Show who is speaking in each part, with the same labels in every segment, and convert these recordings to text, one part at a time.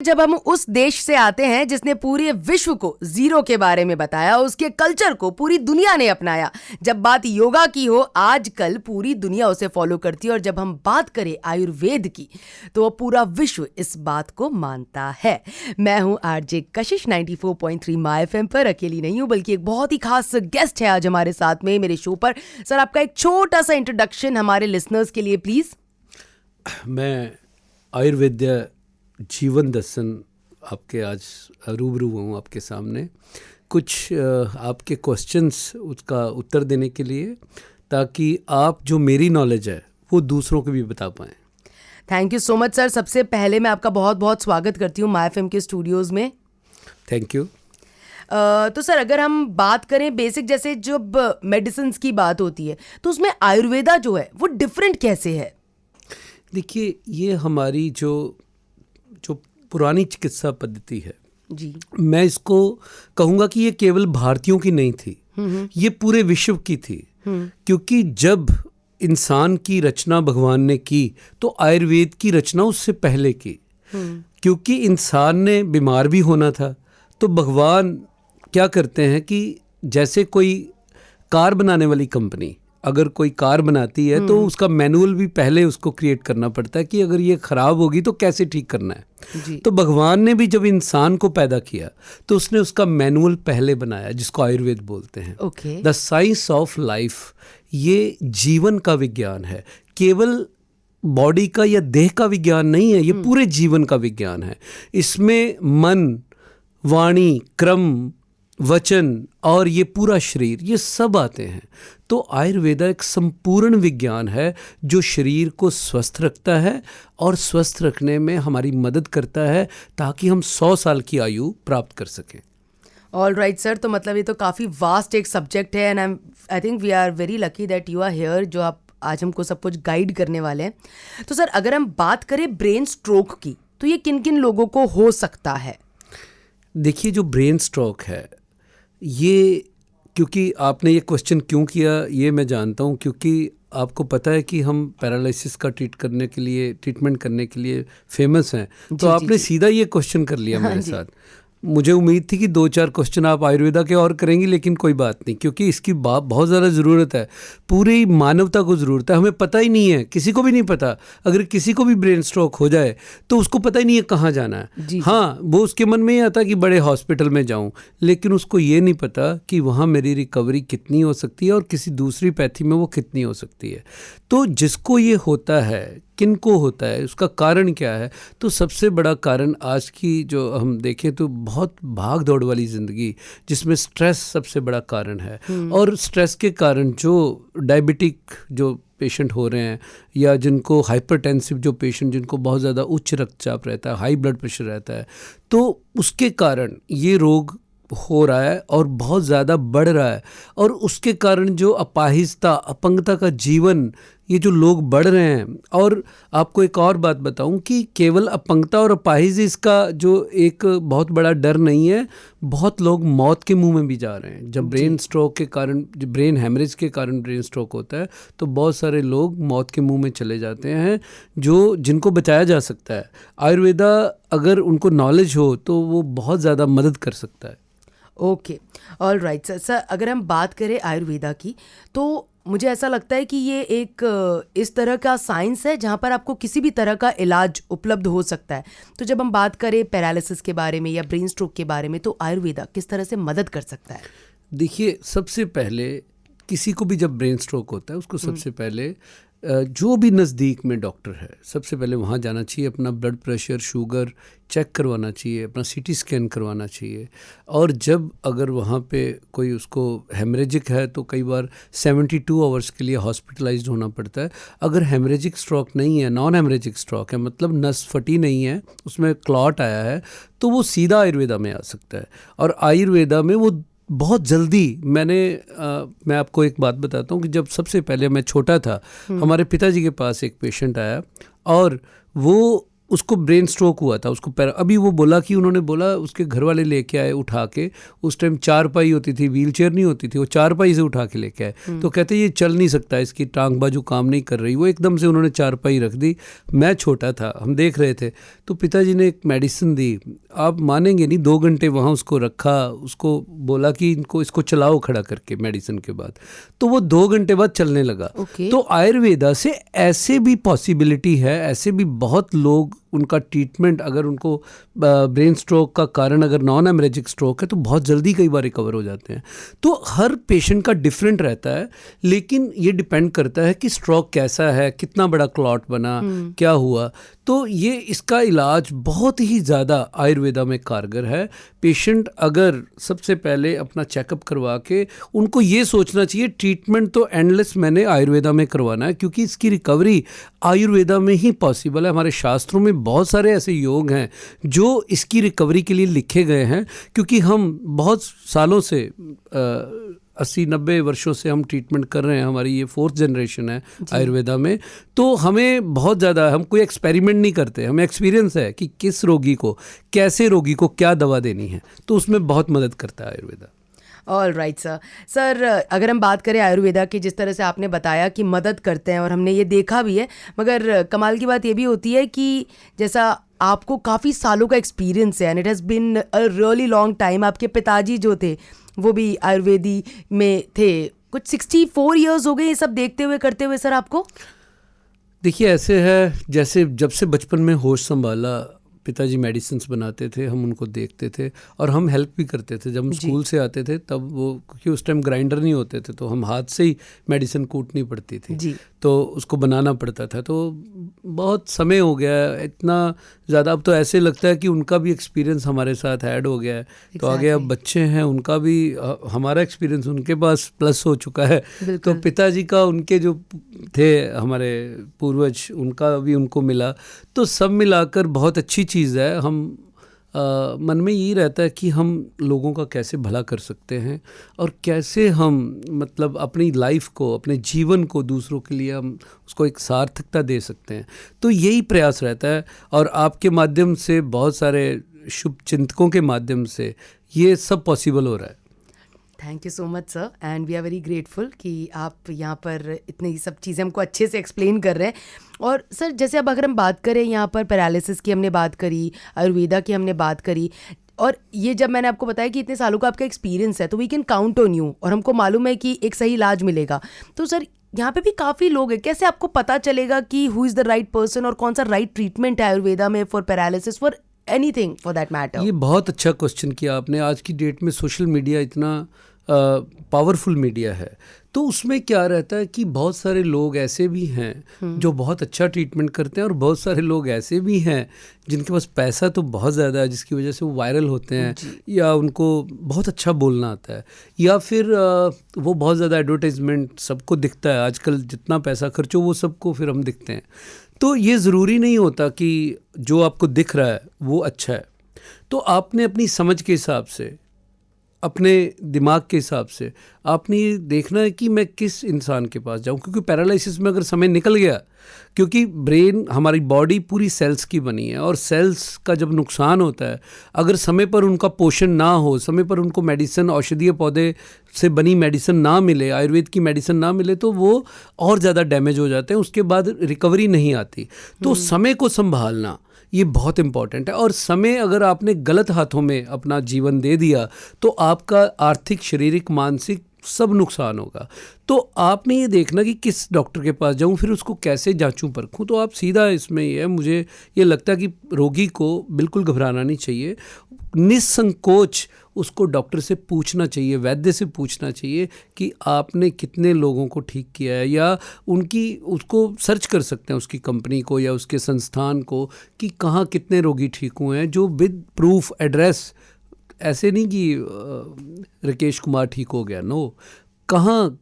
Speaker 1: जब हम उस देश से आते हैं जिसने पूरे विश्व को जीरो के बारे में बताया, उसके कल्चर को पूरी दुनिया ने अपनाया। जब बात योगा की हो, आजकल पूरी दुनिया उसे फॉलो करती है। और जब हम बात करें आयुर्वेद की, तो वो पूरा विश्व इस बात को मानता है। मैं हूं आरजे कशिश 94.3 माय एफएम पर। अकेली नहीं हूं, बल्कि एक बहुत ही खास गेस्ट है आज हमारे साथ में मेरे शो पर। सर, आपका एक छोटा सा इंट्रोडक्शन हमारे लिसनर्स के लिए प्लीज।
Speaker 2: मैं आयुर्वेद जीवन दर्शन आपके आज रूबरू हूँ आपके सामने, कुछ आपके क्वेश्चंस उसका उत्तर देने के लिए, ताकि आप जो मेरी नॉलेज है वो दूसरों को भी बता पाएँ।
Speaker 1: Thank you so much sir. सबसे पहले मैं आपका बहुत बहुत स्वागत करती हूँ माय एफएम के स्टूडियोज़ में।
Speaker 2: Thank you.
Speaker 1: तो सर, अगर हम बात करें बेसिक, जैसे जब मेडिसिन की बात होती है तो उसमें आयुर्वेदा जो है वो डिफरेंट कैसे है?
Speaker 2: देखिए, ये हमारी जो पुरानी चिकित्सा पद्धति है
Speaker 1: जी,
Speaker 2: मैं इसको कहूँगा कि ये केवल भारतीयों की नहीं थी, ये पूरे विश्व की थी। क्योंकि जब इंसान की रचना भगवान ने की तो आयुर्वेद की रचना उससे पहले की। क्योंकि इंसान ने बीमार भी होना था, तो भगवान क्या करते हैं कि जैसे कोई कार बनाने वाली कंपनी अगर कोई कार बनाती है तो उसका मैनुअल भी पहले उसको क्रिएट करना पड़ता है कि अगर ये ख़राब होगी तो कैसे ठीक करना है। तो भगवान ने भी जब इंसान को पैदा किया तो उसने उसका मैनुअल पहले बनाया, जिसको आयुर्वेद बोलते हैं। द साइंस ऑफ लाइफ, ये जीवन का विज्ञान है, केवल बॉडी का या देह का विज्ञान नहीं है, ये पूरे जीवन का विज्ञान है। इसमें मन, वाणी, क्रम, वचन और ये पूरा शरीर, ये सब आते हैं। तो आयुर्वेदा एक संपूर्ण विज्ञान है जो शरीर को स्वस्थ रखता है और स्वस्थ रखने में हमारी मदद करता है, ताकि हम 100 साल की आयु प्राप्त कर सकें।
Speaker 1: ऑल राइट सर, तो मतलब ये तो काफ़ी वास्ट एक सब्जेक्ट है, and I think we are very lucky that you are here, जो आप आज हमको सब कुछ गाइड करने वाले हैं। तो सर, अगर हम बात करें ब्रेन स्ट्रोक की, तो ये किन किन लोगों को हो सकता है?
Speaker 2: देखिए, जो ब्रेन स्ट्रोक है, ये क्योंकि आपने ये क्वेश्चन क्यों किया ये मैं जानता हूँ, क्योंकि आपको पता है कि हम पैरालिसिस का ट्रीटमेंट करने के लिए फेमस हैं। तो आपने सीधा ये क्वेश्चन कर लिया मेरे साथ। मुझे उम्मीद थी कि 2-4 क्वेश्चन आप आयुर्वेदा के और करेंगी, लेकिन कोई बात नहीं, क्योंकि इसकी बहुत ज़्यादा ज़रूरत है, पूरी मानवता को ज़रूरत है। हमें पता ही नहीं है, किसी को भी नहीं पता। अगर किसी को भी ब्रेन स्ट्रोक हो जाए तो उसको पता ही नहीं है कहाँ जाना है। हाँ, वो उसके मन में ये आता कि बड़े हॉस्पिटल में जाऊँ, लेकिन उसको ये नहीं पता कि वहाँ मेरी रिकवरी कितनी हो सकती है और किसी दूसरी पैथी में वो कितनी हो सकती है। तो जिसको ये होता है, किनको होता है, उसका कारण क्या है? तो सबसे बड़ा कारण आज की जो हम देखें तो बहुत भाग दौड़ वाली ज़िंदगी, जिसमें स्ट्रेस सबसे बड़ा कारण है। और स्ट्रेस के कारण जो डायबिटिक जो पेशेंट हो रहे हैं, या जिनको हाइपरटेंसिव जो पेशेंट, जिनको बहुत ज़्यादा उच्च रक्तचाप रहता है, हाई ब्लड प्रेशर रहता है, तो उसके कारण ये रोग हो रहा है और बहुत ज़्यादा बढ़ रहा है। और उसके कारण जो अपाहिजता, अपंगता का जीवन, ये जो लोग बढ़ रहे हैं। और आपको एक और बात बताऊं कि केवल अपंगता और अपाहिज इसका जो एक बहुत बड़ा डर नहीं है, बहुत लोग मौत के मुंह में भी जा रहे हैं। जब ब्रेन स्ट्रोक के कारण, ब्रेन हेमरेज के कारण ब्रेन स्ट्रोक होता है, तो बहुत सारे लोग मौत के मुंह में चले जाते हैं, जिनको बचाया जा सकता है। आयुर्वेदा अगर उनको नॉलेज हो तो वो बहुत ज़्यादा मदद कर सकता है।
Speaker 1: Okay, all right sir. अगर हम बात करें आयुर्वेदा की, तो मुझे ऐसा लगता है कि ये एक इस तरह का साइंस है जहाँ पर आपको किसी भी तरह का इलाज उपलब्ध हो सकता है। तो जब हम बात करें पैरालिसिस के बारे में या ब्रेन स्ट्रोक के बारे में, तो आयुर्वेदा किस तरह से मदद कर सकता है?
Speaker 2: देखिए, सबसे पहले किसी को भी जब ब्रेन स्ट्रोक होता है, उसको सबसे पहले जो भी नज़दीक में डॉक्टर है, सबसे पहले वहाँ जाना चाहिए, अपना ब्लड प्रेशर, शुगर चेक करवाना चाहिए, अपना सीटी स्कैन करवाना चाहिए। और जब अगर वहाँ पे कोई उसको हेमरेजिक है तो कई बार 72 आवर्स के लिए हॉस्पिटलाइज्ड होना पड़ता है। अगर हेमरेजिक स्ट्रोक नहीं है, नॉन हेमरेजिक स्ट्रोक है, मतलब नस फटी नहीं है, उसमें क्लॉट आया है, तो वो सीधा आयुर्वेदा में आ सकता है। और आयुर्वेदा में वो बहुत जल्दी, मैं आपको एक बात बताता हूँ कि जब सबसे पहले मैं छोटा था, हमारे पिताजी के पास एक पेशेंट आया और वो उसको ब्रेन स्ट्रोक हुआ था, उसको अभी वो बोला कि उन्होंने बोला उसके घर वाले लेके आए उठा के, उस टाइम चारपाई होती थी, व्हील चेयर नहीं होती थी, वो चारपाई से उठा के लेके आए। तो कहते ये चल नहीं सकता, इसकी टांग बाजू काम नहीं कर रही। वो एकदम से उन्होंने चारपाई रख दी। मैं छोटा था, हम देख रहे थे, तो पिताजी ने एक मेडिसिन दी, आप मानेंगे नहीं, 2 घंटे वहाँ उसको रखा, उसको बोला कि इसको चलाओ खड़ा करके मेडिसिन के बाद, तो वो 2 घंटे बाद चलने लगा। तो आयुर्वेदा से ऐसे भी पॉसिबिलिटी है, ऐसे भी बहुत लोग उनका ट्रीटमेंट, अगर उनको ब्रेन स्ट्रोक का कारण अगर नॉन हेमरेजिक स्ट्रोक है तो बहुत जल्दी कई बार रिकवर हो जाते हैं। तो हर पेशेंट का डिफरेंट रहता है, लेकिन ये डिपेंड करता है कि स्ट्रोक कैसा है, कितना बड़ा क्लॉट बना, क्या हुआ। तो ये इसका इलाज बहुत ही ज़्यादा आयुर्वेदा में कारगर है। पेशेंट अगर सबसे पहले अपना चेकअप करवा के, उनको ये सोचना चाहिए ट्रीटमेंट तो एंडलेस मैंने आयुर्वेदा में करवाना है, क्योंकि इसकी रिकवरी आयुर्वेदा में ही पॉसिबल है। हमारे शास्त्रों में बहुत सारे ऐसे योग हैं जो इसकी रिकवरी के लिए लिखे गए हैं, क्योंकि हम बहुत सालों से 80-90 वर्षों से हम ट्रीटमेंट कर रहे हैं, हमारी ये 4th जनरेशन है आयुर्वेदा में। तो हमें बहुत ज़्यादा, हम कोई एक्सपेरिमेंट नहीं करते, हमें एक्सपीरियंस है कि किस रोगी को, कैसे रोगी को क्या दवा देनी है, तो उसमें बहुत मदद करता है आयुर्वेदा।
Speaker 1: ऑल राइट सर, अगर हम बात करें आयुर्वेदा की, जिस तरह से आपने बताया कि मदद करते हैं और हमने ये देखा भी है, मगर कमाल की बात ये भी होती है कि जैसा आपको काफ़ी सालों का एक्सपीरियंस है and it has been a really long time. आपके पिताजी जो थे वो भी आयुर्वेदी में थे, कुछ 64 ईयर्स हो गए ये सब देखते हुए करते हुए सर आपको।
Speaker 2: देखिए ऐसे है, जैसे जब से बचपन में होश संभाला, पिताजी मेडिसिन बनाते थे, हम उनको देखते थे और हम हेल्प भी करते थे। जब हम स्कूल से आते थे तब वो, क्योंकि उस टाइम ग्राइंडर नहीं होते थे, तो हम हाथ से ही मेडिसिन कूटनी पड़ती थी, तो उसको बनाना पड़ता था। तो बहुत समय हो गया है, इतना ज़्यादा, अब तो ऐसे लगता है कि उनका भी एक्सपीरियंस हमारे साथ ऐड हो गया है। तो आगे अब बच्चे हैं, उनका भी हमारा एक्सपीरियंस उनके पास प्लस हो चुका है। तो पिताजी का, उनके जो थे हमारे पूर्वज, उनका भी उनको मिला, तो सब मिलाकर बहुत अच्छी चीज़ है। हम मन में यही रहता है कि हम लोगों का कैसे भला कर सकते हैं और कैसे हम मतलब अपनी लाइफ को, अपने जीवन को दूसरों के लिए हम उसको एक सार्थकता दे सकते हैं। तो यही प्रयास रहता है और आपके माध्यम से, बहुत सारे शुभ चिंतकों के माध्यम से ये सब पॉसिबल हो रहा है।
Speaker 1: Thank you so much sir, and we are very grateful कि आप यहाँ पर इतनी सब चीज़ें हमको अच्छे से एक्सप्लेन कर रहे हैं। और सर जैसे अब अगर हम बात करें यहाँ पर पैरालिसिस की हमने बात करी, आयुर्वेदा की हमने बात करी, और ये जब मैंने आपको बताया कि इतने सालों का आपका एक्सपीरियंस है, तो we can count on you और हमको मालूम है कि एक सही इलाज मिलेगा। तो सर यहाँ पे भी काफ़ी लोग हैं, कैसे आपको पता चलेगा कि who is the right person और कौन सा राइट ट्रीटमेंट है आयुर्वेदा में for paralysis, for anything for that matter?
Speaker 2: ये बहुत अच्छा क्वेश्चन किया आपने। आज की डेट में सोशल मीडिया इतना पावरफुल मीडिया है, तो उसमें क्या रहता है कि बहुत सारे लोग ऐसे भी हैं जो बहुत अच्छा ट्रीटमेंट करते हैं और बहुत सारे लोग ऐसे भी हैं जिनके पास पैसा तो बहुत ज़्यादा है, जिसकी वजह से वो वायरल होते हैं, या उनको बहुत अच्छा बोलना आता है, या फिर वो बहुत ज़्यादा एडवर्टाइजमेंट सबको दिखता है। आजकल जितना पैसा खर्चो वो सबको फिर हम दिखते हैं। तो ये ज़रूरी नहीं होता कि जो आपको दिख रहा है वो अच्छा है। तो आपने अपनी समझ के हिसाब से, अपने दिमाग के हिसाब से आपने ये देखना है कि मैं किस इंसान के पास जाऊं, क्योंकि पैरालिसिस में अगर समय निकल गया, क्योंकि ब्रेन, हमारी बॉडी पूरी सेल्स की बनी है और सेल्स का जब नुकसान होता है, अगर समय पर उनका पोषण ना हो, समय पर उनको मेडिसिन, औषधीय पौधे से बनी मेडिसिन ना मिले, आयुर्वेद की मेडिसिन ना मिले, तो वो और ज़्यादा डैमेज हो जाते हैं, उसके बाद रिकवरी नहीं आती। तो समय को संभालना ये बहुत इम्पॉर्टेंट है। और समय अगर आपने गलत हाथों में अपना जीवन दे दिया तो आपका आर्थिक, शारीरिक, मानसिक सब नुकसान होगा। तो आपने ये देखना कि किस डॉक्टर के पास जाऊं, फिर उसको कैसे जांचूं परखूं। तो आप सीधा इसमें ये है, मुझे ये लगता है कि रोगी को बिल्कुल घबराना नहीं चाहिए, निसंकोच उसको डॉक्टर से पूछना चाहिए, वैद्य से पूछना चाहिए कि आपने कितने लोगों को ठीक किया है, या उसको सर्च कर सकते हैं उसकी कंपनी को या उसके संस्थान को कि कहाँ कितने रोगी ठीक हुए हैं, जो विद प्रूफ, एड्रेस, ऐसे नहीं कि राकेश कुमार ठीक हो गया, नो, कहाँ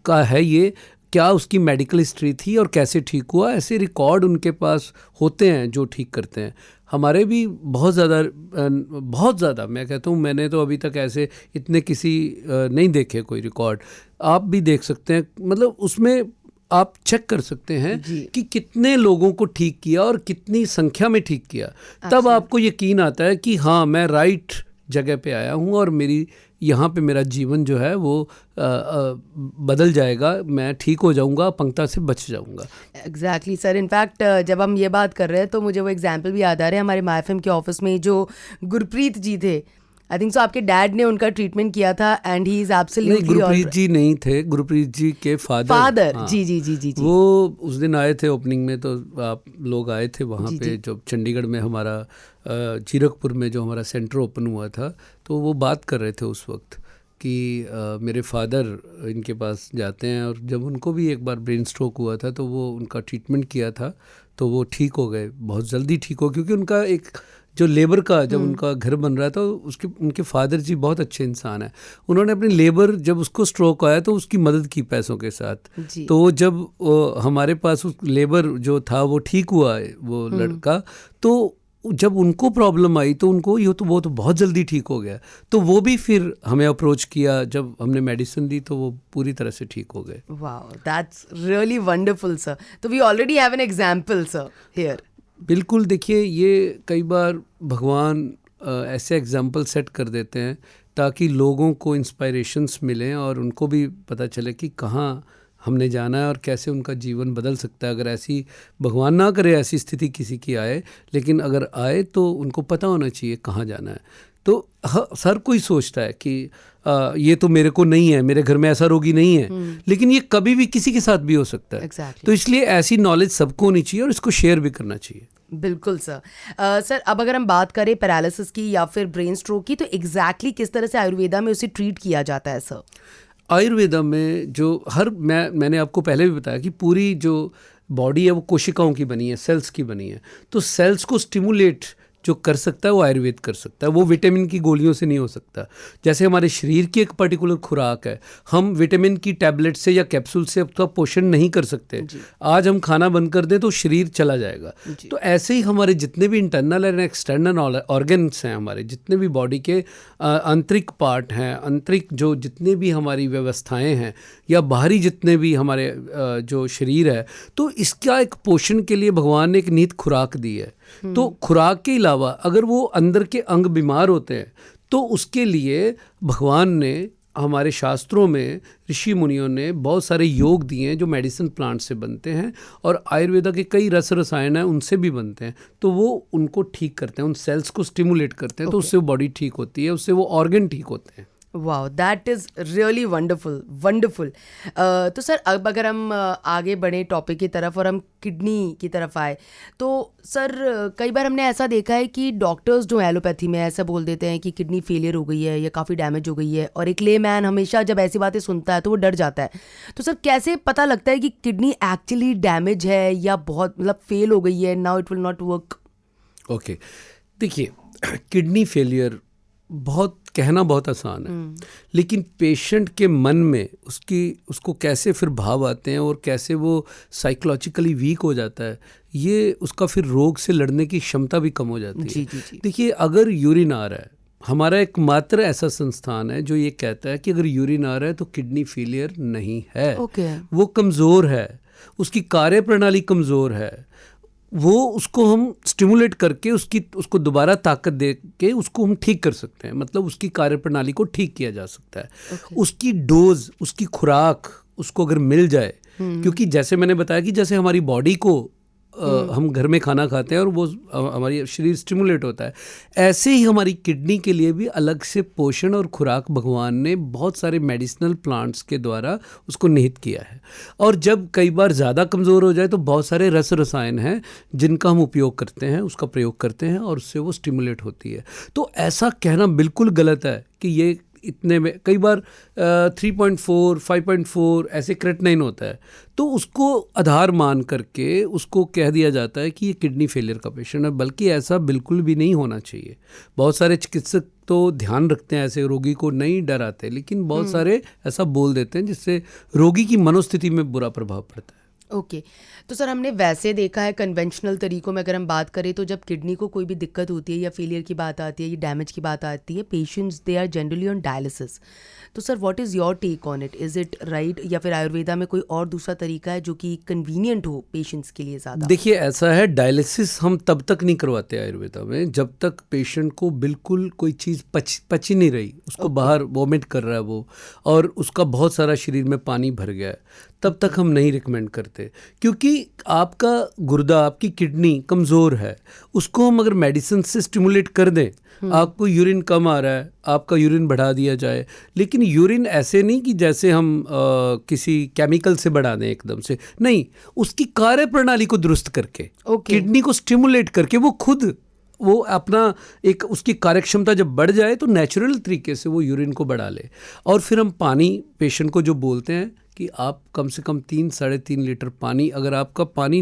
Speaker 2: का है ये, क्या उसकी मेडिकल हिस्ट्री थी और कैसे ठीक हुआ, ऐसे रिकॉर्ड उनके पास होते हैं जो ठीक करते हैं। हमारे भी बहुत ज़्यादा मैं कहता हूँ, मैंने तो अभी तक ऐसे इतने किसी नहीं देखे कोई रिकॉर्ड, आप भी देख सकते हैं। मतलब उसमें आप चेक कर सकते हैं
Speaker 1: जी।
Speaker 2: कि कितने लोगों को ठीक किया और कितनी संख्या में ठीक किया, तब आपको यकीन आता है कि हाँ मैं राइट जगह पे आया हूँ और मेरी यहाँ पे मेरा जीवन जो है वो बदल जाएगा, मैं ठीक हो जाऊँगा, अपंगता से बच जाऊँगा।
Speaker 1: Exactly sir. इनफैक्ट जब हम ये बात कर रहे हैं तो मुझे वो एग्जाम्पल भी याद आ रहे हैं हमारे MyFM के ऑफिस में जो गुरप्रीत जी थे, आई थिंक सो आपके डैड ने उनका ट्रीटमेंट किया था एंड ही इज एब्सोल्युटली।
Speaker 2: नहीं, गुरप्रीत जी नहीं थे, गुरप्रीत जी के फादर।
Speaker 1: हाँ। जी।
Speaker 2: वो उस दिन आए थे ओपनिंग में, तो आप लोग आए थे वहाँ पे, जो चंडीगढ़ में हमारा जीरकपुर में जो हमारा सेंटर ओपन हुआ था, तो वो बात कर रहे थे उस वक्त कि मेरे फादर इनके पास जाते हैं और जब उनको भी एक बार ब्रेन स्ट्रोक हुआ था तो वो उनका ट्रीटमेंट किया था तो वो ठीक हो गए, बहुत जल्दी ठीक हो, क्योंकि उनका एक जो लेबर का जब उनका घर बन रहा था उसके उनके फादर जी बहुत अच्छे इंसान हैं, उन्होंने अपनी लेबर जब उसको स्ट्रोक आया तो उसकी मदद की पैसों के साथ। तो जब हमारे पास उस लेबर जो था वो ठीक हुआ वो लड़का, तो जब उनको प्रॉब्लम आई तो उनको वो तो बहुत जल्दी ठीक हो गया, तो वो भी फिर हमें अप्रोच किया, जब हमने मेडिसिन दी तो वो पूरी तरह से ठीक हो गए।
Speaker 1: Wow, that's really wonderful sir. तो we already have an example sir here.
Speaker 2: बिल्कुल, देखिए ये कई बार भगवान ऐसे एग्जाम्पल सेट कर देते हैं ताकि लोगों को इंस्पायरेशंस मिलें और उनको भी पता चले कि कहाँ हमने जाना है और कैसे उनका जीवन बदल सकता है। अगर ऐसी, भगवान ना करे ऐसी स्थिति किसी की आए, लेकिन अगर आए तो उनको पता होना चाहिए कहाँ जाना है। तो हर कोई सोचता है कि ये तो मेरे को नहीं है, मेरे घर में ऐसा रोगी नहीं है, लेकिन ये कभी भी किसी के साथ भी हो सकता है।
Speaker 1: Exactly.
Speaker 2: तो इसलिए ऐसी नॉलेज सबको होनी चाहिए और इसको शेयर भी करना चाहिए।
Speaker 1: बिल्कुल सर। सर अब अगर हम बात करें पैरालिसिस की या फिर ब्रेन स्ट्रोक की, तो एग्जैक्टली किस तरह से आयुर्वेदा में उसे ट्रीट किया जाता है सर?
Speaker 2: आयुर्वेदा में जो मैंने आपको पहले भी बताया कि पूरी जो बॉडी है वो कोशिकाओं की बनी है, सेल्स की बनी है, तो सेल्स को स्टिमुलेट जो कर सकता है वो आयुर्वेद कर सकता है, वो विटामिन की गोलियों से नहीं हो सकता। जैसे हमारे शरीर की एक पर्टिकुलर खुराक है, हम विटामिन की टैबलेट से या कैप्सूल से अपना पोषण नहीं कर सकते। आज हम खाना बंद कर दें तो शरीर चला जाएगा। तो ऐसे ही हमारे जितने भी इंटरनल एंड एक्सटर्नल ऑर्गन्स हैं, हमारे जितने भी बॉडी के आंतरिक पार्ट हैं, आंतरिक जो जितने भी हमारी व्यवस्थाएं हैं या बाहरी जितने भी हमारे जो शरीर है, तो इसका एक पोषण के लिए भगवान ने एक नित खुराक दी है। तो खुराक के अलावा अगर वो अंदर के अंग बीमार होते हैं तो उसके लिए भगवान ने हमारे शास्त्रों में, ऋषि मुनियों ने बहुत सारे योग दिए हैं जो मेडिसिन प्लांट से बनते हैं, और आयुर्वेदा के कई रसायन हैं उनसे भी बनते हैं, तो वो उनको ठीक करते हैं, उन सेल्स को स्टिमुलेट करते हैं। तो उससे वो बॉडी ठीक होती है, उससे वो ऑर्गन ठीक होते हैं।
Speaker 1: Wow, that is really wonderful. तो सर अब अगर हम आगे बढ़े टॉपिक की तरफ और हम किडनी की तरफ आए, तो सर कई बार हमने ऐसा देखा है कि डॉक्टर्स जो एलोपैथी में ऐसा बोल देते हैं कि किडनी फेलियर हो गई है या काफ़ी डैमेज हो गई है, और एक लेमैन हमेशा जब ऐसी बातें सुनता है तो वो डर जाता है। तो सर कैसे पता लगता है कि किडनी एक्चुअली डैमेज है या बहुत मतलब फेल हो गई है, now it will not work?
Speaker 2: Okay, देखिए किडनी फेलियर कहना बहुत आसान है, लेकिन पेशेंट के मन में उसको कैसे फिर भाव आते हैं और कैसे वो साइकोलॉजिकली वीक हो जाता है, ये उसका फिर रोग से लड़ने की क्षमता भी कम हो जाती है। देखिए अगर यूरिन आ रहा है, हमारा एकमात्र ऐसा संस्थान है जो ये कहता है कि अगर यूरिन आ रहा है तो किडनी फेलियर नहीं है। वो कमज़ोर है, उसकी कार्यप्रणाली कमज़ोर है, वो उसको हम स्टिमुलेट करके उसको दोबारा ताकत दे के उसको हम ठीक कर सकते हैं, मतलब उसकी कार्यप्रणाली को ठीक किया जा सकता है। उसकी डोज, उसकी खुराक उसको अगर मिल जाए, क्योंकि जैसे मैंने बताया कि जैसे हमारी बॉडी को हम घर में खाना खाते हैं और वो हमारी शरीर स्टिमुलेट होता है, ऐसे ही हमारी किडनी के लिए भी अलग से पोषण और खुराक भगवान ने बहुत सारे मेडिसिनल प्लांट्स के द्वारा उसको निहित किया है। और जब कई बार ज़्यादा कमज़ोर हो जाए तो बहुत सारे रसायन हैं जिनका हम उपयोग करते हैं, उसका प्रयोग करते हैं और उससे वो स्टिमुलेट होती है। तो ऐसा कहना बिल्कुल गलत है कि ये इतने में, कई बार 3.4, 5.4 ऐसे क्रेटिनाइन होता है, तो उसको आधार मान करके उसको कह दिया जाता है कि ये किडनी फेलियर का पेशेंट है, बल्कि ऐसा बिल्कुल भी नहीं होना चाहिए। बहुत सारे चिकित्सक तो ध्यान रखते हैं, ऐसे रोगी को नहीं डराते, लेकिन बहुत सारे ऐसा बोल देते हैं जिससे रोगी की मनोस्थिति में बुरा प्रभाव पड़ता है।
Speaker 1: ओके तो सर हमने वैसे देखा है कन्वेंशनल तरीकों में अगर हम बात करें तो जब किडनी को कोई भी दिक्कत होती है या फेलियर की बात आती है या डैमेज की बात आती है patients they are generally on dialysis. तो sir what is your take on it, is it right या फिर आयुर्वेदा में कोई और दूसरा तरीका है जो कि कन्वीनियंट हो पेशेंट्स के लिए ज़्यादा?
Speaker 2: देखिए ऐसा है, डायलिसिस हम तब तक नहीं करवाते आयुर्वेदा में जब तक पेशेंट को बिल्कुल कोई चीज़ पच ही नहीं रही, उसको बाहर वॉमिट कर रहा है वो, और उसका बहुत सारा शरीर में पानी भर गया है, तब तक हम नहीं रिकमेंड करते। क्योंकि आपका गुर्दा, आपकी किडनी कमज़ोर है, उसको हम अगर मेडिसिन से स्टिमुलेट कर दें, आपको यूरिन कम आ रहा है, आपका यूरिन बढ़ा दिया जाए, लेकिन यूरिन ऐसे नहीं कि जैसे हम किसी केमिकल से बढ़ा दें एकदम से, नहीं, उसकी कार्य प्रणाली को दुरुस्त करके, किडनी को स्टिमुलेट करके वो खुद वो अपना एक उसकी कार्यक्षमता जब बढ़ जाए तो नेचुरल तरीके से वो यूरिन को बढ़ा ले। और फिर हम पानी पेशेंट को जो बोलते हैं कि आप कम से कम 3-3.5 लीटर पानी, अगर आपका पानी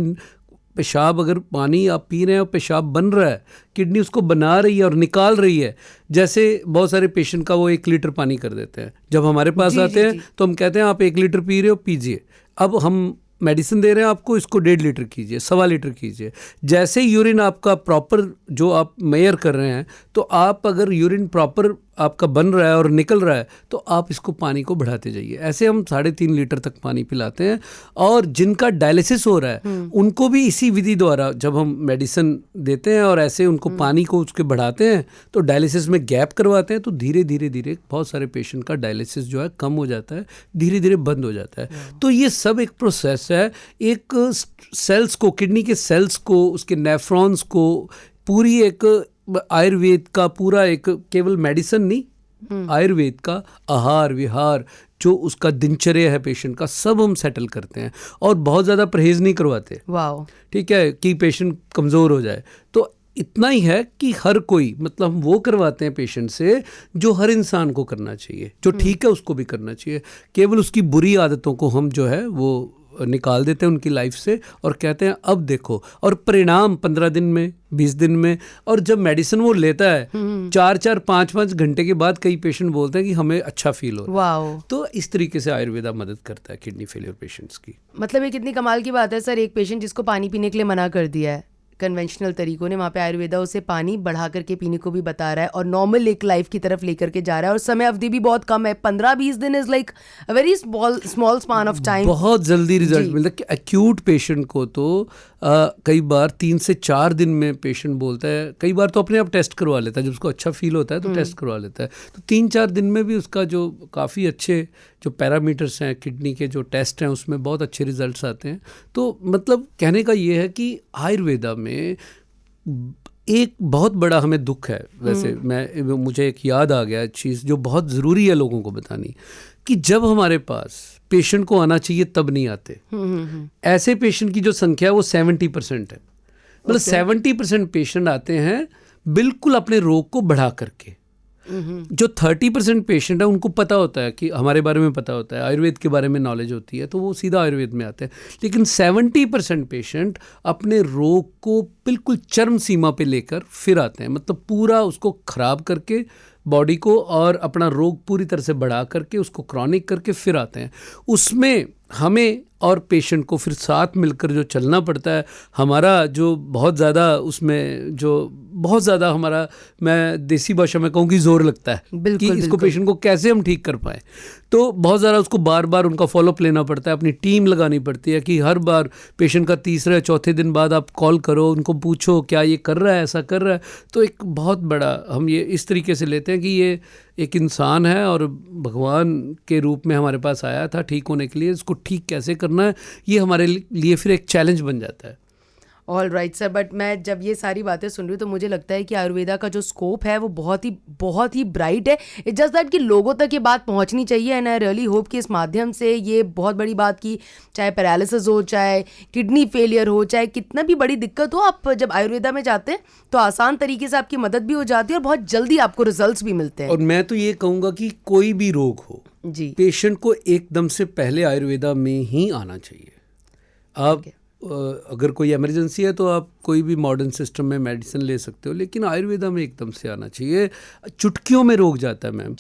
Speaker 2: पेशाब, अगर पानी आप पी रहे हैं और पेशाब बन रहा है, किडनी उसको बना रही है और निकाल रही है, जैसे बहुत सारे पेशेंट का वो 1 लीटर पानी कर देते हैं, जब हमारे पास आते हैं तो हम कहते हैं आप 1 लीटर पी रहे हो, पीजिए। अब हम मेडिसिन दे रहे हैं आपको, इसको 1.5 लीटर कीजिए, 1.25 लीटर कीजिए। जैसे यूरिन आपका प्रॉपर जो आप मेयर कर रहे हैं, तो आप अगर यूरिन प्रॉपर आपका बन रहा है और निकल रहा है तो आप इसको पानी को बढ़ाते जाइए। ऐसे हम 3.5 लीटर तक पानी पिलाते हैं। और जिनका डायलिसिस हो रहा है उनको भी इसी विधि द्वारा जब हम मेडिसिन देते हैं और ऐसे उनको पानी को उसके बढ़ाते हैं तो डायलिसिस में गैप करवाते हैं, तो धीरे धीरे धीरे बहुत सारे पेशेंट का डायलिसिस जो है कम हो जाता है, धीरे धीरे बंद हो जाता है। तो ये सब एक प्रोसेस है, एक सेल्स को, किडनी के सेल्स को, उसके नेफ्रॉन्स को, पूरी एक आयुर्वेद का पूरा एक, केवल मेडिसिन नहीं, आयुर्वेद का आहार विहार जो उसका दिनचर्या है पेशेंट का, सब हम सेटल करते हैं और बहुत ज़्यादा परहेज नहीं करवाते।
Speaker 1: वाह,
Speaker 2: ठीक है, कि पेशेंट कमज़ोर हो जाए। तो इतना ही है कि हर कोई, मतलब हम वो करवाते हैं पेशेंट से जो हर इंसान को करना चाहिए, जो ठीक है उसको भी करना चाहिए। केवल उसकी बुरी आदतों को हम जो है वो निकाल देते हैं उनकी लाइफ से और कहते हैं अब देखो, और परिणाम 15 दिन में, 20 दिन में। और जब मेडिसिन वो लेता है 4-4, 5-5 घंटे के बाद कई पेशेंट बोलते हैं कि हमें अच्छा फील हो रहा है। तो इस तरीके से आयुर्वेदा मदद करता है किडनी फेलियर पेशेंट्स की।
Speaker 1: मतलब ये कितनी कमाल की बात है सर, एक पेशेंट जिसको पानी पीने के लिए मना कर दिया है कन्वेंशनल तरीकों ने, वहाँ पे आयुर्वेदा उसे पानी बढ़ा करके पीने को भी बता रहा है और नॉर्मल एक लाइफ की तरफ लेकर के जा रहा है। और समय अवधि भी बहुत कम है, 15-20 दिन is like a very small span of time.
Speaker 2: बहुत जल्दी रिजल्ट मिलता है कि एक्यूट पेशेंट को तो कई बार 3 से 4 दिन में पेशेंट बोलता है, कई बार तो अपने आप टेस्ट करवा लेता है, जब उसको अच्छा फील होता है तो टेस्ट करवा लेता है, तो 3-4 दिन में भी उसका जो काफ़ी अच्छे जो पैरामीटर्स हैं किडनी के, जो टेस्ट हैं, उसमें बहुत अच्छे रिजल्ट्स आते हैं। तो मतलब कहने का ये है कि आयुर्वेदा में एक बहुत बड़ा हमें दुख है। वैसे मुझे एक याद आ गया चीज़ जो बहुत ज़रूरी है लोगों को बतानी, कि जब हमारे पास पेशेंट को आना चाहिए तब नहीं आते। ऐसे पेशेंट की जो संख्या है वो 70% है। मतलब 70% पेशेंट आते हैं बिल्कुल अपने रोग को बढ़ा करके। जो 30% पेशेंट है उनको पता होता है कि हमारे बारे में पता होता है, आयुर्वेद के बारे में नॉलेज होती है, तो वो सीधा आयुर्वेद में आते हैं। लेकिन 70% पेशेंट अपने रोग को बिल्कुल चरम सीमा पे लेकर फिर आते हैं, मतलब पूरा उसको खराब करके बॉडी को और अपना रोग पूरी तरह से बढ़ा करके उसको क्रॉनिक करके फिर आते हैं। उसमें हमें और पेशेंट को फिर साथ मिलकर जो चलना पड़ता है, हमारा जो बहुत ज़्यादा उसमें जो बहुत ज़्यादा हमारा, मैं देसी भाषा में कहूँ कि जोर लगता है कि इसको पेशेंट को कैसे हम ठीक कर पाएँ। तो बहुत ज़्यादा उसको बार बार उनका फॉलोअप लेना पड़ता है, अपनी टीम लगानी पड़ती है कि हर बार पेशेंट का 3 या 4 दिन बाद आप कॉल करो, उनको पूछो क्या ये कर रहा है, ऐसा कर रहा है। तो एक बहुत बड़ा हम ये इस तरीके से लेते हैं कि ये एक इंसान है और भगवान के रूप में हमारे पास आया था ठीक होने के लिए, इसको ठीक कैसे करना है ये हमारे लिए फिर एक चैलेंज बन जाता है।
Speaker 1: ऑल राइट सर, बट मैं जब ये सारी बातें सुन रही हूँ तो मुझे लगता है कि आयुर्वेदा का जो स्कोप है वो बहुत ही ब्राइट है। इट्स जस्ट दैट कि लोगों तक ये बात पहुँचनी चाहिए। एंड आई रियली होप कि इस माध्यम से ये बहुत बड़ी बात की, चाहे पैरालिसिस हो, चाहे किडनी फेलियर हो, चाहे कितना भी बड़ी दिक्कत हो, आप जब आयुर्वेदा में जाते हैं तो आसान तरीके से आपकी मदद भी हो जाती है और बहुत जल्दी आपको रिजल्ट्स भी मिलते हैं।
Speaker 2: और मैं तो ये कहूँगा कि कोई भी रोग हो जी, पेशेंट को एकदम से पहले आयुर्वेदा में ही आना चाहिए। आप अगर कोई इमरजेंसी है तो आप कोई भी मॉडर्न सिस्टम में मेडिसिन ले सकते हो, लेकिन आयुर्वेदा में एकदम से आना चाहिए। चुटकियों में रोक जाता है मैम,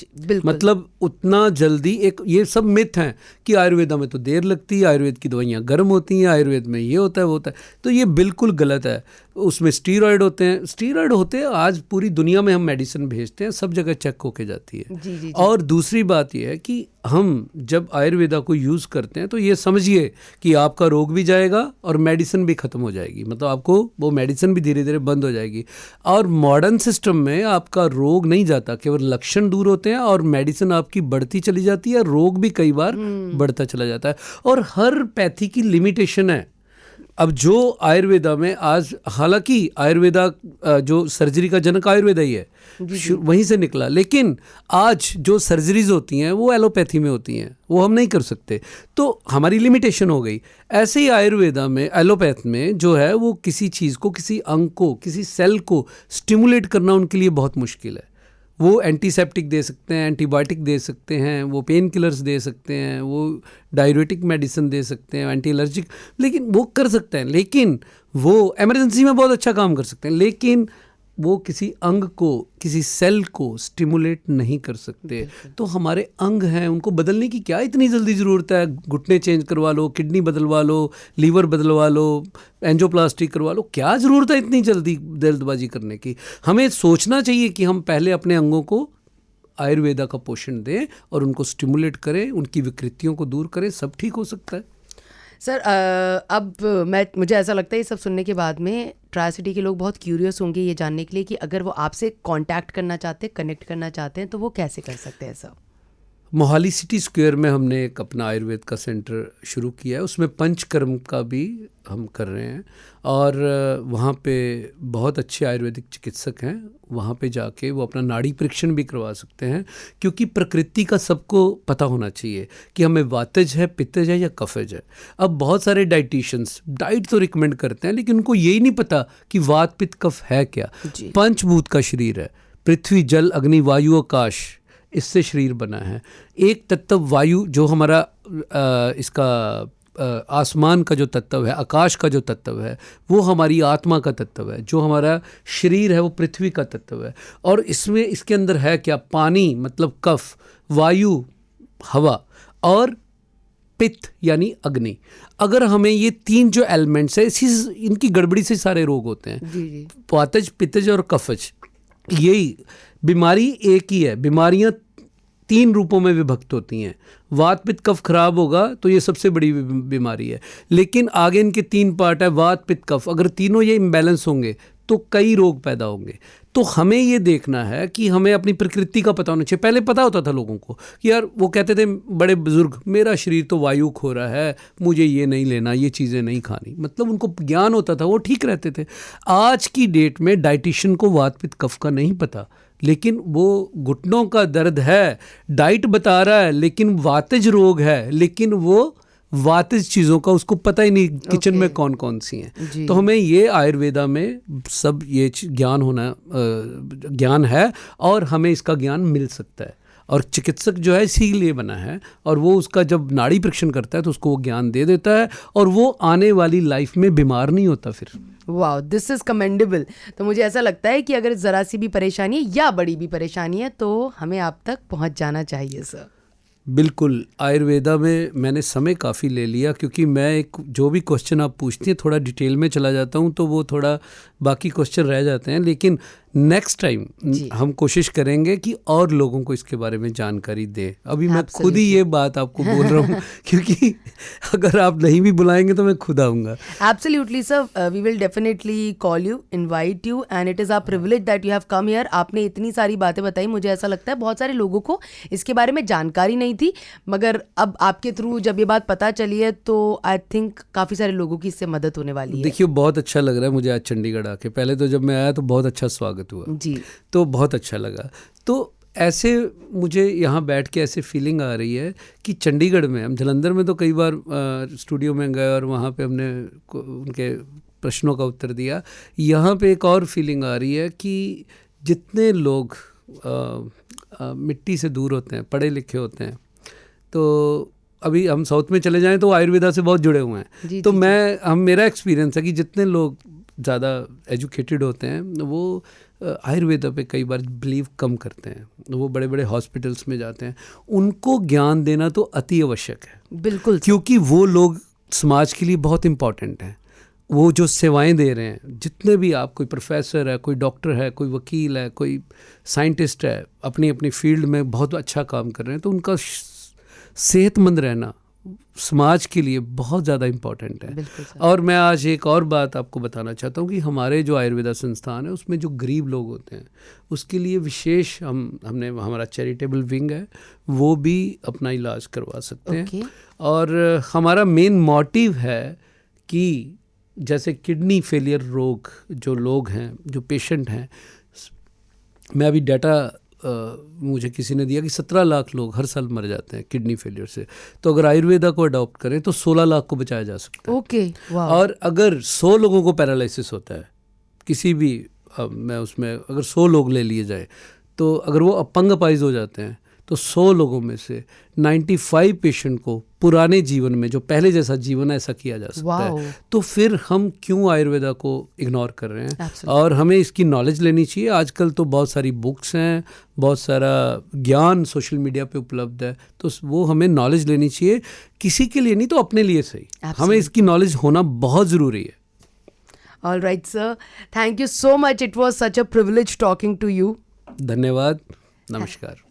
Speaker 2: मतलब उतना जल्दी। एक ये सब मिथ हैं कि आयुर्वेदा में तो देर लगती है, आयुर्वेद की दवाइयाँ गर्म होती हैं, आयुर्वेद में ये होता है वो होता है, तो ये बिल्कुल गलत है। उसमें स्टीरॉयड होते हैं, आज पूरी दुनिया में हम मेडिसिन भेजते हैं, सब जगह चेक होके जाती है।
Speaker 1: जी।
Speaker 2: और दूसरी बात यह है कि हम जब आयुर्वेदा को यूज़ करते हैं तो ये समझिए कि आपका रोग भी जाएगा और मेडिसिन भी ख़त्म हो जाएगी, मतलब आपको वो मेडिसिन भी धीरे धीरे बंद हो जाएगी। और मॉडर्न सिस्टम में आपका रोग नहीं जाता, केवल लक्षण दूर होते हैं और मेडिसिन आपकी बढ़ती चली जाती है, रोग भी कई बार बढ़ता चला जाता है। और हर पैथी की लिमिटेशन है। अब जो आयुर्वेदा में आज, हालांकि आयुर्वेदा जो सर्जरी का जनक आयुर्वेदा ही है, वहीं से निकला, लेकिन आज जो सर्जरीज होती हैं वो एलोपैथी में होती हैं, वो हम नहीं कर सकते, तो हमारी लिमिटेशन हो गई। ऐसे ही आयुर्वेदा में, एलोपैथ में जो है वो किसी चीज़ को, किसी अंग को, किसी सेल को स्टिमुलेट करना उनके लिए बहुत मुश्किल है। वो एंटीसेप्टिक दे सकते हैं, एंटीबायोटिक दे सकते हैं, वो पेन किलर्स दे सकते हैं, वो डाययूरेटिक मेडिसिन दे सकते हैं, एंटी एलर्जिक, लेकिन वो कर सकते हैं, लेकिन वो इमरजेंसी में बहुत अच्छा काम कर सकते हैं, लेकिन वो किसी अंग को, किसी सेल को स्टिमुलेट नहीं कर सकते। तो हमारे अंग हैं, उनको बदलने की क्या इतनी जल्दी ज़रूरत है? घुटने चेंज करवा लो, किडनी बदलवा लो, लीवर बदलवा लो, एंजियोप्लास्टी करवा लो, क्या ज़रूरत है इतनी जल्दी जल्दबाजी करने की? हमें सोचना चाहिए कि हम पहले अपने अंगों को आयुर्वेदा का पोषण दें और उनको स्टिमुलेट करें, उनकी विकृतियों को दूर करें, सब ठीक हो सकता है।
Speaker 1: सर अब मुझे ऐसा लगता है ये सब सुनने के बाद में ट्राई सिटी के लोग बहुत क्यूरियस होंगे ये जानने के लिए कि अगर वो आपसे कांटेक्ट करना चाहते हैं, कनेक्ट करना चाहते हैं, तो वो कैसे कर सकते हैं सर?
Speaker 2: मोहाली सिटी स्क्वायर में हमने एक अपना आयुर्वेद का सेंटर शुरू किया है, उसमें पंचकर्म का भी हम कर रहे हैं और वहाँ पे बहुत अच्छे आयुर्वेदिक चिकित्सक हैं, वहाँ पे जाके वो अपना नाड़ी परीक्षण भी करवा सकते हैं, क्योंकि प्रकृति का सबको पता होना चाहिए कि हमें वातज है, पित्तज है या कफज है। अब बहुत सारे डाइटिशियंस डाइट तो रिकमेंड करते हैं, लेकिन उनको यही नहीं पता कि वात पित्त कफ है क्या। पंचभूत का शरीर है, पृथ्वी जल अग्नि वायु आकाश, इससे शरीर बना है। एक तत्व वायु जो हमारा इसका आसमान का जो तत्व है, आकाश का जो तत्व है, वो हमारी आत्मा का तत्व है। जो हमारा शरीर है वो पृथ्वी का तत्व है। और इसमें इसके अंदर है क्या? पानी मतलब कफ, वायु हवा और पित्त यानी अग्नि। अगर हमें ये तीन जो एलिमेंट्स है, इनकी गड़बड़ी से सारे रोग होते हैं। वातज, पित्तज और कफज, यही बीमारी एक ही है। बीमारियां तीन रूपों में विभक्त होती हैं। वात पित्त कफ खराब होगा तो ये सबसे बड़ी बीमारी है, लेकिन आगे इनके तीन पार्ट है, वात पित्त कफ। अगर तीनों ये इम्बैलेंस होंगे तो कई रोग पैदा होंगे। तो हमें ये देखना है कि हमें अपनी प्रकृति का पता होना चाहिए। पहले पता होता था लोगों को कि यार, वो कहते थे बड़े बुजुर्ग, मेरा शरीर तो वायु खो रहा है, मुझे ये नहीं लेना, ये चीज़ें नहीं खानी, मतलब उनको ज्ञान होता था, वो ठीक रहते थे। आज की डेट में डाइटिशियन को वात पित्त कफ का नहीं पता, लेकिन वो घुटनों का दर्द है, डाइट बता रहा है, लेकिन वातज रोग है, लेकिन वो वातिज चीज़ों का उसको पता ही नहीं किचन में कौन कौन सी हैं। तो हमें ये आयुर्वेदा में सब ये ज्ञान होना ज्ञान है और हमें इसका ज्ञान मिल सकता है। और चिकित्सक जो है इसीलिए बना है, और वो उसका जब नाड़ी परीक्षण करता है तो उसको वो ज्ञान दे देता है और वो आने वाली लाइफ में बीमार नहीं होता फिर।
Speaker 1: Wow, this is commendable. तो मुझे ऐसा लगता है कि अगर ज़रा सी भी परेशानी है या बड़ी भी परेशानी है तो हमें आप तक पहुंच जाना चाहिए सर।
Speaker 2: बिल्कुल, आयुर्वेदा में मैंने समय काफ़ी ले लिया, क्योंकि मैं एक जो भी क्वेश्चन आप पूछती हैं थोड़ा डिटेल में चला जाता हूं, तो वो थोड़ा बाकी क्वेश्चन रह जाते हैं। लेकिन नेक्स्ट टाइम हम कोशिश करेंगे कि और लोगों को इसके बारे में जानकारी दें। अभी मैं खुद ही ये बात आपको बोल रहा हूँ क्योंकि अगर आप नहीं भी बुलाएंगे तो मैं खुद आऊँगा।
Speaker 1: Absolutely sir, we will definitely call you, invite you, and it is our privilege that you have come here. आपने इतनी सारी बातें बताई, मुझे ऐसा लगता है बहुत सारे लोगों को इसके बारे में जानकारी नहीं थी, मगर अब आपके थ्रू जब ये बात पता चली है तो आई थिंक काफ़ी सारे लोगों की इससे मदद होने वाली है।
Speaker 2: देखिए, बहुत अच्छा लग रहा है मुझे आज चंडीगढ़ आके। पहले तो जब मैं आया तो बहुत अच्छा स्वागत हुआ
Speaker 1: जी,
Speaker 2: तो बहुत अच्छा लगा। तो ऐसे मुझे यहाँ बैठ के ऐसे फीलिंग आ रही है कि चंडीगढ़ में, हम जलंधर में तो कई बार स्टूडियो में गए और वहाँ पे हमने उनके प्रश्नों का उत्तर दिया। यहाँ पे एक और फीलिंग आ रही है कि जितने लोग मिट्टी से दूर होते हैं, पढ़े लिखे होते हैं, तो अभी हम साउथ में चले जाएं तो आयुर्वेदा से बहुत जुड़े हुए हैं।
Speaker 1: जी,
Speaker 2: तो
Speaker 1: जी,
Speaker 2: मेरा एक्सपीरियंस है कि जितने लोग ज़्यादा एजुकेटेड होते हैं वो आयुर्वेदा पे कई बार बिलीव कम करते हैं, वो बड़े बड़े हॉस्पिटल्स में जाते हैं। उनको ज्ञान देना तो अति आवश्यक है,
Speaker 1: बिल्कुल सर।
Speaker 2: क्योंकि वो लोग समाज के लिए बहुत इम्पॉर्टेंट हैं। वो जो सेवाएं दे रहे हैं, जितने भी आप, कोई प्रोफेसर है, कोई डॉक्टर है, कोई वकील है, कोई साइंटिस्ट है, अपनी अपनी फील्ड में बहुत अच्छा काम कर रहे हैं, तो उनका सेहतमंद रहना समाज के लिए बहुत ज़्यादा इम्पॉर्टेंट है।
Speaker 1: बिल्कुल सर।
Speaker 2: और मैं आज एक और बात आपको बताना चाहता हूँ कि हमारे जो आयुर्वेदा संस्थान है उसमें जो गरीब लोग होते हैं उसके लिए विशेष हमने हमारा चैरिटेबल विंग है, वो भी अपना इलाज करवा सकते हैं।
Speaker 1: ओके।
Speaker 2: और हमारा मेन मोटिव है कि जैसे किडनी फेलियर रोग जो लोग हैं, जो पेशेंट हैं, मैं अभी डाटा मुझे किसी ने दिया कि 17 लाख लोग हर साल मर जाते हैं किडनी फेलियर से। तो अगर आयुर्वेदा को अडॉप्ट करें तो 16 लाख को बचाया जा सकता है।
Speaker 1: ओके, वाह।
Speaker 2: और अगर 100 लोगों को पैरालिसिस होता है किसी भी, मैं उसमें अगर 100 लोग ले लिए जाए, तो अगर वो अपंग अपाहिज हो जाते हैं तो 100 लोगों में से 95 पेशेंट को पुराने जीवन में, जो पहले जैसा जीवन है, ऐसा किया जा सकता है। तो फिर हम क्यों आयुर्वेदा को इग्नोर कर रहे हैं?
Speaker 1: Absolutely.
Speaker 2: और हमें इसकी नॉलेज लेनी चाहिए। आजकल तो बहुत सारी बुक्स हैं, बहुत सारा ज्ञान सोशल मीडिया पे उपलब्ध है, तो वो हमें नॉलेज लेनी चाहिए, किसी के लिए नहीं तो अपने लिए सही। हमें इसकी नॉलेज होना बहुत ज़रूरी है।
Speaker 1: All right, sir. Thank you so much. It was such a privilege talking to you.
Speaker 2: धन्यवाद, नमस्कार।